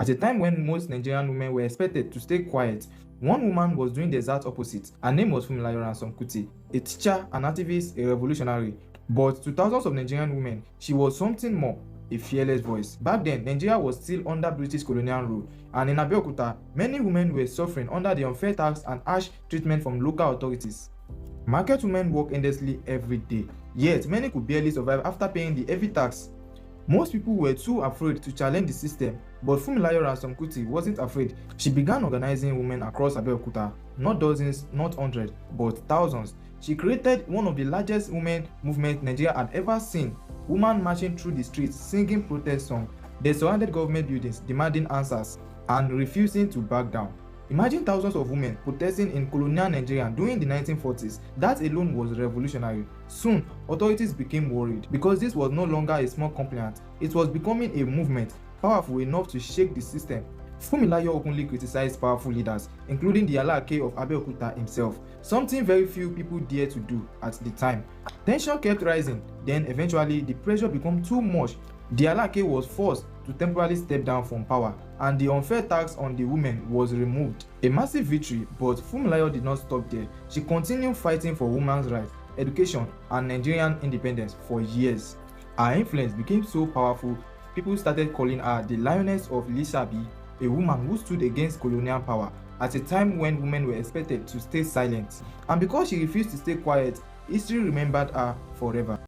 At a time when most Nigerian women were expected to stay quiet, one woman was doing the exact opposite. Her name was Funmilayo Ransome Kuti, a teacher, an activist, a revolutionary. But to thousands of Nigerian women, she was something more, a fearless voice. Back then, Nigeria was still under British colonial rule, and in Abeokuta, many women were suffering under the unfair tax and harsh treatment from local authorities. Market women work endlessly every day, yet many could barely survive after paying the heavy tax. Most people were too afraid to challenge the system, but Funmilayo Ransome Kuti wasn't afraid. She began organizing women across Abeokuta, not dozens, not hundreds, but thousands. She created one of the largest women movements Nigeria had ever seen, women marching through the streets singing protest songs. They surrounded government buildings demanding answers and refusing to back down. Imagine thousands of women protesting in colonial Nigeria during the 1940s. That alone was revolutionary. Soon, authorities became worried because this was no longer a small complaint. It was becoming a movement, powerful enough to shake the system. Funmilayo openly criticized powerful leaders, including the Alake of Abeokuta himself, something very few people dared to do at the time. Tension kept rising, then eventually the pressure became too much. The Alake was forced to temporarily step down from power, and the unfair tax on the women was removed. A massive victory, but Funmilayo did not stop there. She continued fighting for women's rights, education, and Nigerian independence for years. Her influence became so powerful, people started calling her the Lioness of Lisabi, a woman who stood against colonial power at a time when women were expected to stay silent. And because she refused to stay quiet, history remembered her forever.